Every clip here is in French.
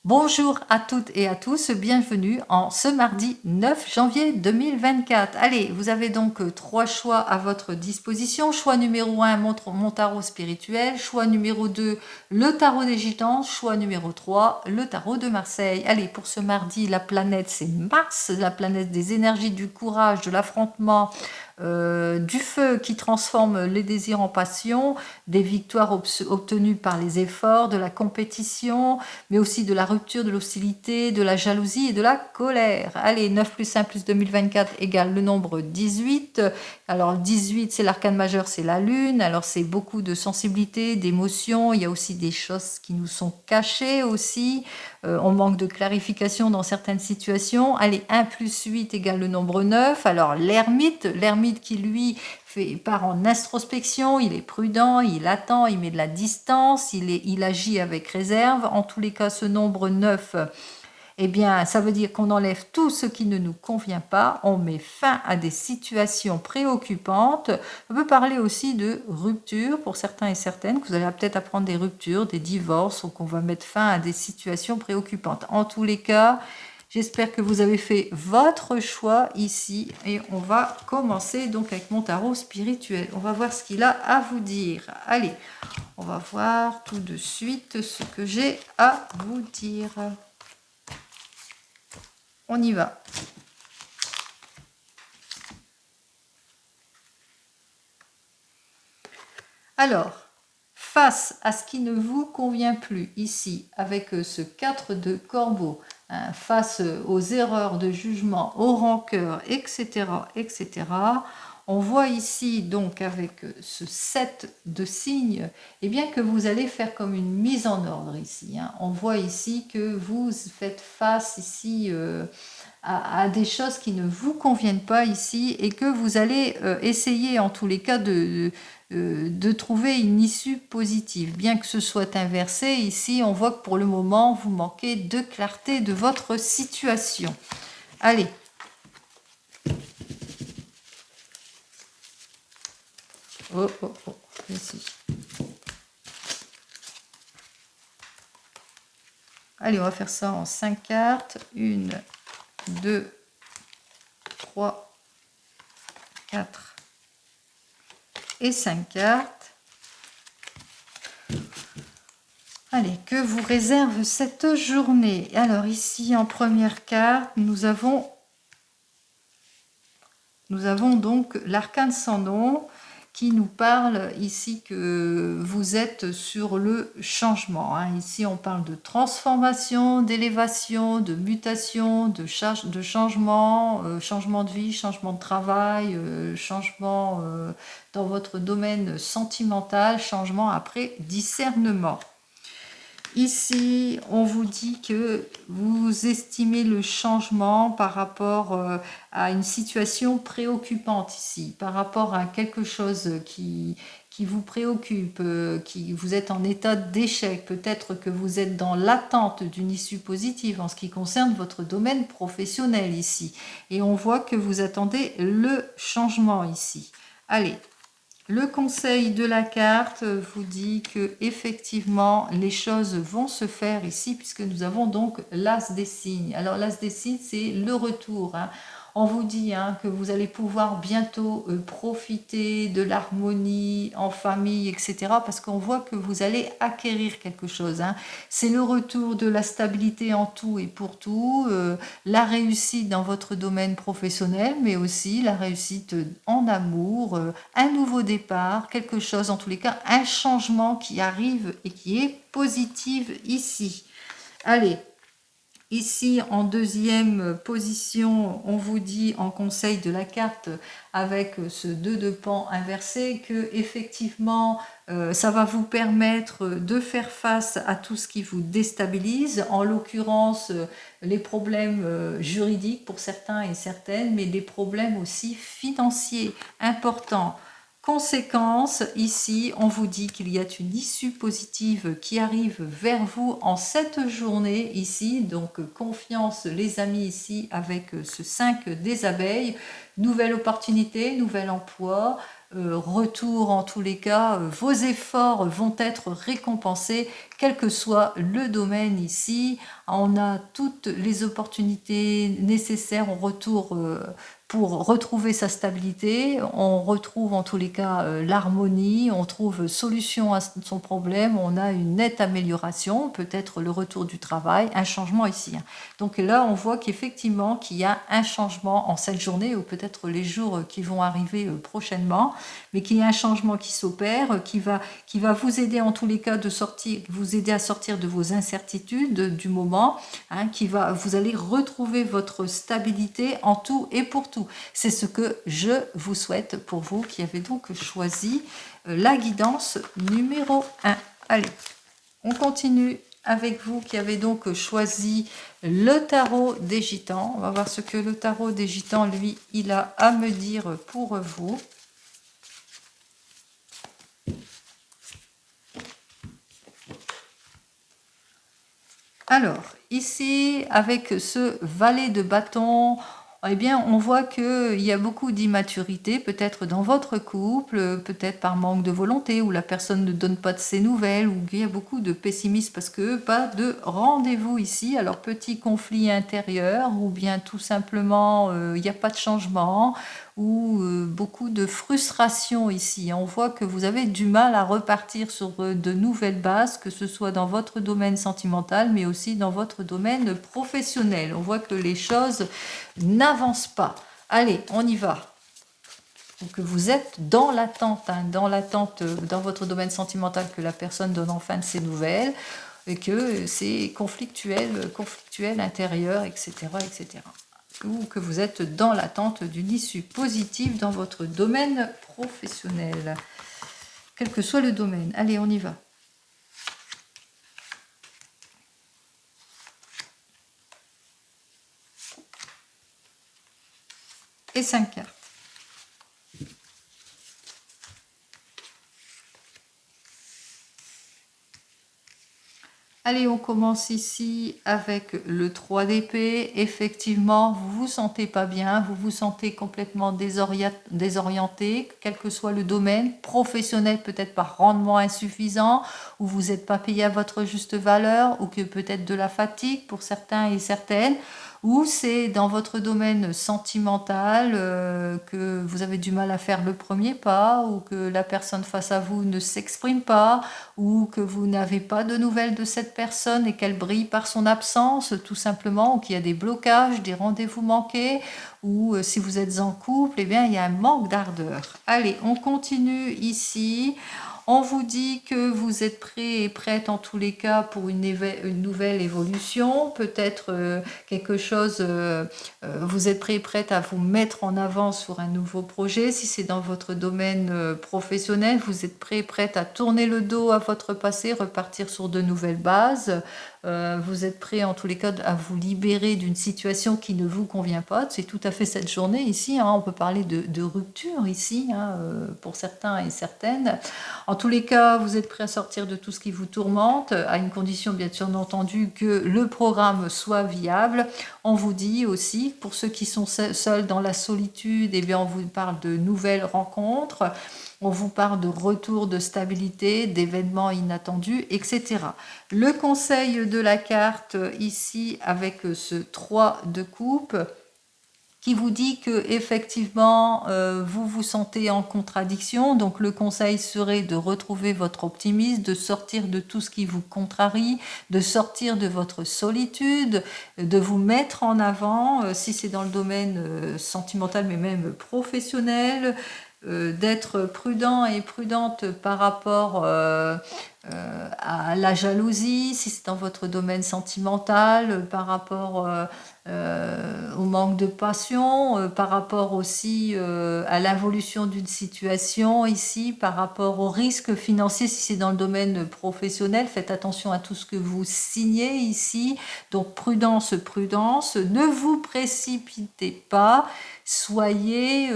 Bonjour à toutes et à tous, bienvenue en ce mardi 9 janvier 2024. Allez, vous avez donc trois choix à votre disposition. Choix numéro 1, mon tarot spirituel. Choix numéro 2, le tarot des gitans. Choix numéro 3, le tarot de Marseille. Allez, pour ce mardi, la planète c'est Mars, la planète des énergies, du courage, de l'affrontement, du feu qui transforme les désirs en passion, des victoires obtenues par les efforts, de la compétition, mais aussi de la rupture, de l'hostilité, de la jalousie et de la colère. Allez, 9 plus 1 plus 2024 égale le nombre 18. Alors 18, c'est l'arcane majeur, c'est la lune. Alors c'est beaucoup de sensibilité, d'émotion. Il y a aussi des choses qui nous sont cachées aussi. On manque de clarification dans certaines situations. Allez, 1 plus 8 égale le nombre 9. Alors l'ermite qui lui part en introspection, il est prudent, il attend, il met de la distance, il agit avec réserve. En tous les cas, ce nombre 9, eh bien, ça veut dire qu'on enlève tout ce qui ne nous convient pas, on met fin à des situations préoccupantes. On peut parler aussi de rupture pour certains et certaines, que vous allez peut-être apprendre des ruptures, des divorces, ou qu'on va mettre fin à des situations préoccupantes. En tous les cas, j'espère que vous avez fait votre choix ici et on va commencer donc avec mon tarot spirituel. On va voir ce qu'il a à vous dire. Allez, on va voir tout de suite ce que j'ai à vous dire. On y va. Alors, face à ce qui ne vous convient plus ici, avec ce 4 de corbeau, hein, face aux erreurs de jugement, aux rancœurs, etc., etc., on voit ici donc avec ce 7 de cygne, eh bien que vous allez faire comme une mise en ordre ici. Hein. On voit ici que vous faites face ici à des choses qui ne vous conviennent pas ici et que vous allez essayer en tous les cas de trouver une issue positive. Bien que ce soit inversé, ici on voit que pour le moment vous manquez de clarté de votre situation. Allez. Oh, oh, oh, ici. Allez, on va faire ça en 5 cartes. 1, 2, 3, 4 et 5 cartes. Allez, que vous réserve cette journée? Alors ici, en première carte, nous avons donc l'arcane sans nom qui nous parle ici que vous êtes sur le changement. Hein. Ici, on parle de transformation, d'élévation, de mutation, de changement, changement de vie, changement de travail, changement dans votre domaine sentimental, changement après discernement. Ici, on vous dit que vous estimez le changement par rapport à une situation préoccupante ici, par rapport à quelque chose qui vous préoccupe, qui vous êtes en état d'échec. Peut-être que vous êtes dans l'attente d'une issue positive en ce qui concerne votre domaine professionnel ici. Et on voit que vous attendez le changement ici. Allez. Le conseil de la carte vous dit que effectivement les choses vont se faire ici puisque nous avons donc l'as des signes. Alors l'as des signes c'est le retour. Hein. On vous dit hein, que vous allez pouvoir bientôt profiter de l'harmonie en famille, etc. Parce qu'on voit que vous allez acquérir quelque chose. Hein. C'est le retour de la stabilité en tout et pour tout, la réussite dans votre domaine professionnel, mais aussi la réussite en amour, un nouveau départ, quelque chose, en tous les cas, un changement qui arrive et qui est positif ici. Allez. Ici, en deuxième position, on vous dit en conseil de la carte avec ce 2 de pan inversé que effectivement, ça va vous permettre de faire face à tout ce qui vous déstabilise, en l'occurrence les problèmes juridiques pour certains et certaines, mais des problèmes aussi financiers importants. Conséquence, ici, on vous dit qu'il y a une issue positive qui arrive vers vous en cette journée ici. Donc, confiance les amis ici avec ce 5 des abeilles. Nouvelle opportunité, nouvel emploi, retour, en tous les cas, vos efforts vont être récompensés, quel que soit le domaine ici. On a toutes les opportunités nécessaires en retour pour retrouver sa stabilité. On retrouve en tous les cas l'harmonie, on trouve solution à son problème, on a une nette amélioration, peut-être le retour du travail, un changement ici. Donc là, on voit qu'effectivement, qu'il y a un changement en cette journée ou peut-être les jours qui vont arriver prochainement, mais qu'il y a un changement qui s'opère, qui va vous aider en tous les cas de sortir, vous aider à sortir de vos incertitudes du moment, vous allez retrouver votre stabilité en tout et pour tout. C'est ce que je vous souhaite pour vous qui avez donc choisi la guidance numéro 1. Allez, on continue avec vous qui avez donc choisi le tarot des gitans. On va voir ce que le tarot des gitans, lui, il a à me dire pour vous. Alors, ici, avec ce valet de bâton, eh bien, on voit qu'il y a beaucoup d'immaturité, peut-être dans votre couple, peut-être par manque de volonté, ou la personne ne donne pas de ses nouvelles, ou qu'il y a beaucoup de pessimisme parce que pas de rendez-vous ici. Alors, petit conflit intérieur, ou bien tout simplement, il n'y a pas de changement, ou beaucoup de frustration ici. On voit que vous avez du mal à repartir sur de nouvelles bases, que ce soit dans votre domaine sentimental, mais aussi dans votre domaine professionnel. On voit que les choses n'avancent pas. Allez, on y va. Donc vous êtes dans l'attente, dans votre domaine sentimental, que la personne donne enfin de ses nouvelles, et que c'est conflictuel intérieur, etc., etc. Ou que vous êtes dans l'attente d'une issue positive dans votre domaine professionnel, quel que soit le domaine. Allez, on y va. Et 5 cartes. Allez, on commence ici avec le 3 d'épée. Effectivement, vous vous sentez pas bien, vous vous sentez complètement désorienté, quel que soit le domaine, professionnel peut-être par rendement insuffisant, ou vous n'êtes pas payé à votre juste valeur, ou que peut-être de la fatigue pour certains et certaines, ou c'est dans votre domaine sentimental que vous avez du mal à faire le premier pas, ou que la personne face à vous ne s'exprime pas, ou que vous n'avez pas de nouvelles de cette personne et qu'elle brille par son absence, tout simplement, ou qu'il y a des blocages, des rendez-vous manqués, ou si vous êtes en couple, eh bien, il y a un manque d'ardeur. Allez, on continue ici. On vous dit que vous êtes prêt et prête en tous les cas pour une nouvelle évolution, peut-être quelque chose, vous êtes prêt et prête à vous mettre en avant sur un nouveau projet. Si c'est dans votre domaine professionnel, vous êtes prêt et prête à tourner le dos à votre passé, repartir sur de nouvelles bases. Vous êtes prêt en tous les cas à vous libérer d'une situation qui ne vous convient pas. C'est tout à fait cette journée ici. On peut parler de rupture ici pour certains et certaines. En tous les cas, vous êtes prêt à sortir de tout ce qui vous tourmente, à une condition bien sûr entendu que le programme soit viable. On vous dit aussi, pour ceux qui sont seuls dans la solitude, eh bien on vous parle de nouvelles rencontres. On vous parle de retour de stabilité, d'événements inattendus, etc. Le conseil de la carte ici avec ce 3 de coupe qui vous dit que effectivement vous vous sentez en contradiction, donc le conseil serait de retrouver votre optimisme, de sortir de tout ce qui vous contrarie, de sortir de votre solitude, de vous mettre en avant, si c'est dans le domaine sentimental mais même professionnel, d'être prudent et prudente par rapport à la jalousie, si c'est dans votre domaine sentimental, par rapport au manque de passion, par rapport aussi à l'évolution d'une situation ici, par rapport au risque financier, si c'est dans le domaine professionnel, faites attention à tout ce que vous signez ici, donc prudence, prudence, ne vous précipitez pas, soyez...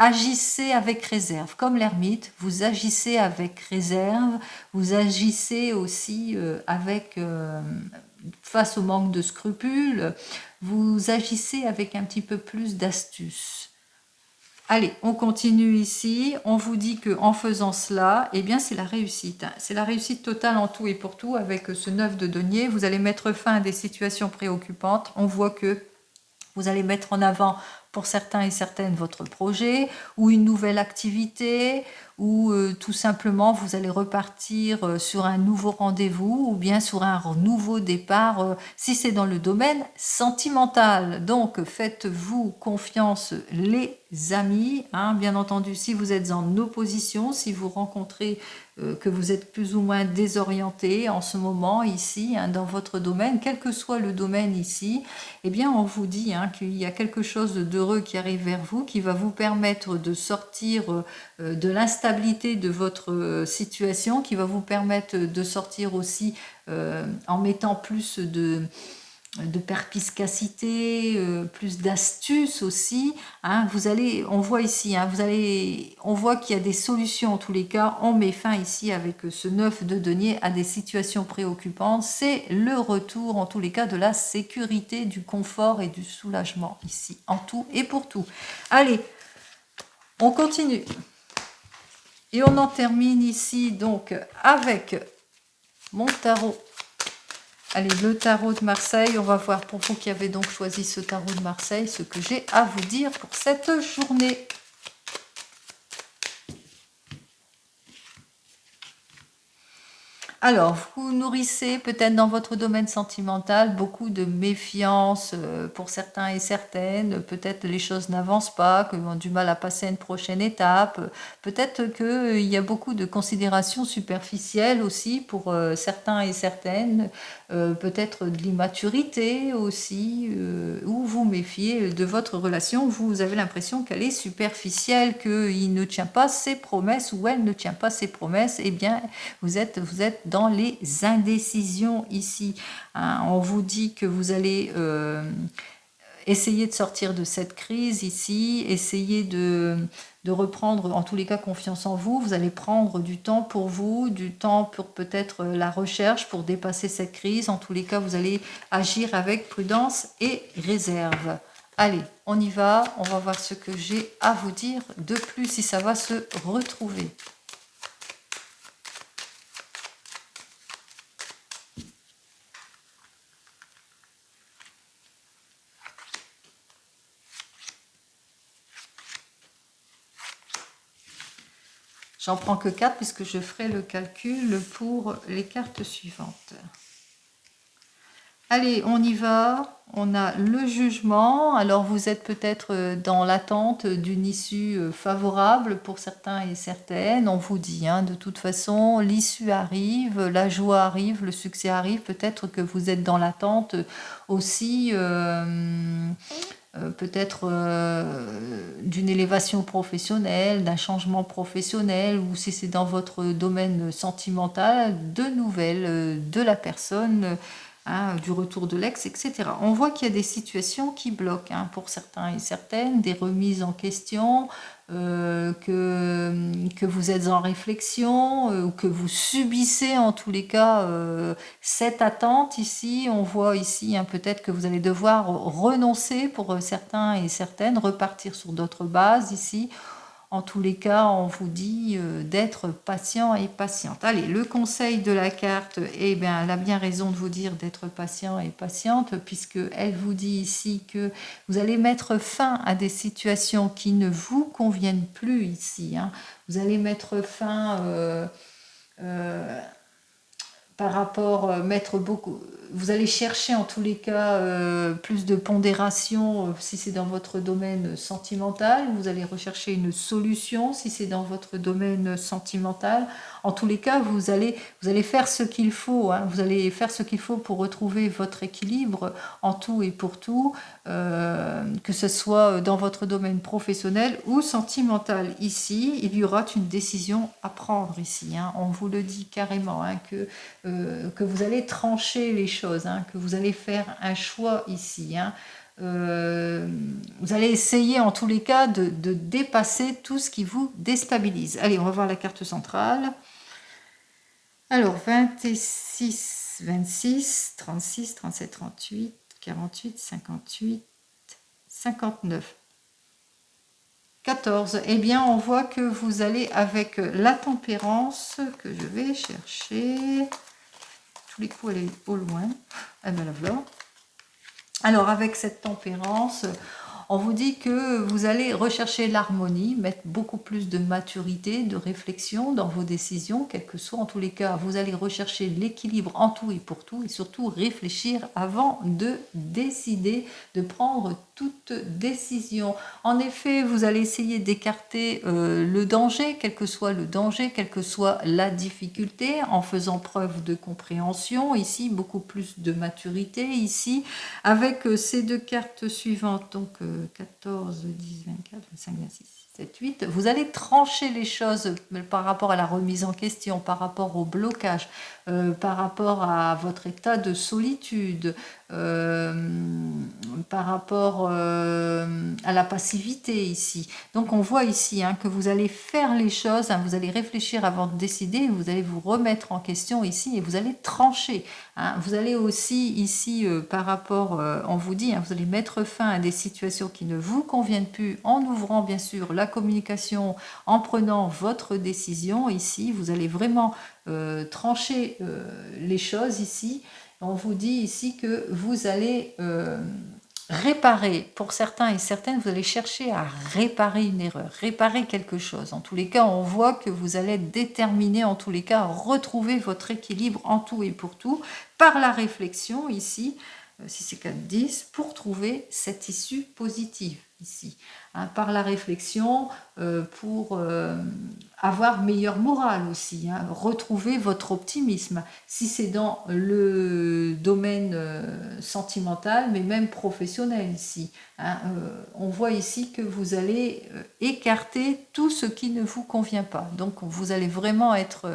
agissez avec réserve, comme l'ermite, vous agissez avec réserve, vous agissez aussi face au manque de scrupules, vous agissez avec un petit peu plus d'astuce. Allez, on continue ici. On vous dit que en faisant cela, eh bien, c'est la réussite. C'est la réussite totale en tout et pour tout avec ce 9 de denier. Vous allez mettre fin à des situations préoccupantes. On voit que vous allez mettre en avant pour certains et certaines votre projet ou une nouvelle activité ou tout simplement vous allez repartir sur un nouveau rendez-vous ou bien sur un nouveau départ si c'est dans le domaine sentimental. Donc faites-vous confiance les amis, hein, bien entendu si vous êtes en opposition, si vous rencontrez que vous êtes plus ou moins désorienté en ce moment ici hein, dans votre domaine, quel que soit le domaine ici, eh bien on vous dit hein, qu'il y a quelque chose d'heureux qui arrive vers vous, qui va vous permettre de sortir de l'instabilité de votre situation, qui va vous permettre de sortir aussi en mettant plus de perspicacité, plus d'astuces aussi. Hein, vous allez, on voit ici, hein, on voit qu'il y a des solutions en tous les cas. On met fin ici avec ce 9 de denier à des situations préoccupantes. C'est le retour en tous les cas de la sécurité, du confort et du soulagement ici, en tout et pour tout. Allez, on continue. Et on en termine ici donc avec mon tarot. Allez, le tarot de Marseille, on va voir pour vous qui avez donc choisi ce tarot de Marseille, ce que j'ai à vous dire pour cette journée. Alors, vous nourrissez peut-être dans votre domaine sentimental beaucoup de méfiance pour certains et certaines. Peut-être les choses n'avancent pas, qu'ils ont du mal à passer à une prochaine étape. Peut-être qu'il y a beaucoup de considérations superficielles aussi pour certains et certaines. Peut-être de l'immaturité aussi, ou vous méfiez de votre relation. Vous avez l'impression qu'elle est superficielle, qu'il ne tient pas ses promesses ou elle ne tient pas ses promesses. Eh bien, vous êtes dans les indécisions ici. Hein. On vous dit que vous allez essayer de sortir de cette crise ici, essayer de reprendre en tous les cas confiance en vous. Vous allez prendre du temps pour vous, du temps pour peut-être la recherche, pour dépasser cette crise. En tous les cas, vous allez agir avec prudence et réserve. Allez, on y va. On va voir ce que j'ai à vous dire de plus, si ça va se retrouver. J'en prends que 4 puisque je ferai le calcul pour les cartes suivantes. Allez, on y va. On a le jugement. Alors, vous êtes peut-être dans l'attente d'une issue favorable pour certains et certaines. On vous dit, hein, de toute façon, l'issue arrive, la joie arrive, le succès arrive. Peut-être que vous êtes dans l'attente aussi... peut-être d'une élévation professionnelle, d'un changement professionnel, ou si c'est dans votre domaine sentimental, de nouvelles de la personne, hein, du retour de l'ex, etc. On voit qu'il y a des situations qui bloquent hein, pour certains et certaines, des remises en question, que vous êtes en réflexion, ou que vous subissez en tous les cas cette attente ici. On voit ici hein, peut-être que vous allez devoir renoncer pour certains et certaines, repartir sur d'autres bases ici. En tous les cas, on vous dit d'être patient et patiente. Allez, le conseil de la carte, eh bien, elle a bien raison de vous dire d'être patient et patiente, puisqu'elle vous dit ici que vous allez mettre fin à des situations qui ne vous conviennent plus ici. Hein. Vous allez mettre fin... par rapport, mettre beaucoup, vous allez chercher en tous les cas plus de pondération si c'est dans votre domaine sentimental, vous allez rechercher une solution si c'est dans votre domaine sentimental. En tous les cas, vous allez faire ce qu'il faut, hein, vous allez faire ce qu'il faut pour retrouver votre équilibre en tout et pour tout, que ce soit dans votre domaine professionnel ou sentimental. Ici, il y aura une décision à prendre ici, hein, on vous le dit carrément, hein, que vous allez trancher les choses, hein, que vous allez faire un choix ici. Hein. Vous allez essayer en tous les cas de dépasser tout ce qui vous déstabilise. Allez, on va voir la carte centrale. Alors, 26, 26, 36, 37, 38, 48, 58, 59. 14. Eh bien, on voit que vous allez avec la tempérance, que je vais chercher. Tous les coups, elle est au loin. Eh bien, la voilà. Alors, avec cette tempérance, on vous dit que vous allez rechercher l'harmonie, mettre beaucoup plus de maturité, de réflexion dans vos décisions, quel que soit en tous les cas. Vous allez rechercher l'équilibre en tout et pour tout et surtout réfléchir avant de décider, de prendre toute décision. En effet, vous allez essayer d'écarter le danger, quel que soit le danger, quelle que soit la difficulté, en faisant preuve de compréhension. Ici, beaucoup plus de maturité. Ici, avec ces deux cartes suivantes, donc 14, 10, 24, 25, 26, 7, 8, vous allez trancher les choses par rapport à la remise en question, par rapport au blocage, par rapport à votre état de solitude, par rapport à la passivité ici. Donc on voit ici hein, que vous allez faire les choses, hein, vous allez réfléchir avant de décider, vous allez vous remettre en question ici et vous allez trancher. Hein. Vous allez aussi ici, par rapport, on vous dit, hein, vous allez mettre fin à des situations qui ne vous conviennent plus en ouvrant bien sûr la communication, en prenant votre décision ici. Vous allez vraiment trancher les choses ici. On vous dit ici que vous allez réparer, pour certains et certaines, vous allez chercher à réparer une erreur, réparer quelque chose. En tous les cas, on voit que vous allez être déterminé, en tous les cas, à retrouver votre équilibre en tout et pour tout, par la réflexion ici, si c'est 4, 10, pour trouver cette issue positive ici. Hein, par la réflexion, pour avoir meilleure morale aussi, hein, retrouver votre optimisme. Si c'est dans le domaine sentimental, mais même professionnel ici. Hein, on voit ici que vous allez écarter tout ce qui ne vous convient pas. Donc vous allez vraiment être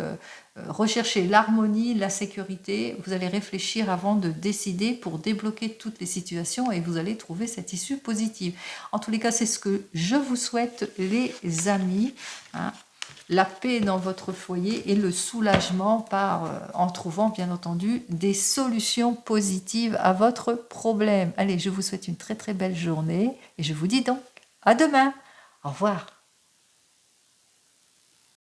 rechercher l'harmonie, la sécurité. Vous allez réfléchir avant de décider pour débloquer toutes les situations et vous allez trouver cette issue positive. En tous les cas, c'est ce que je vous souhaite, les amis. Hein. La paix dans votre foyer et le soulagement en trouvant bien entendu des solutions positives à votre problème. Allez, je vous souhaite une très très belle journée et je vous dis donc à demain. Au revoir.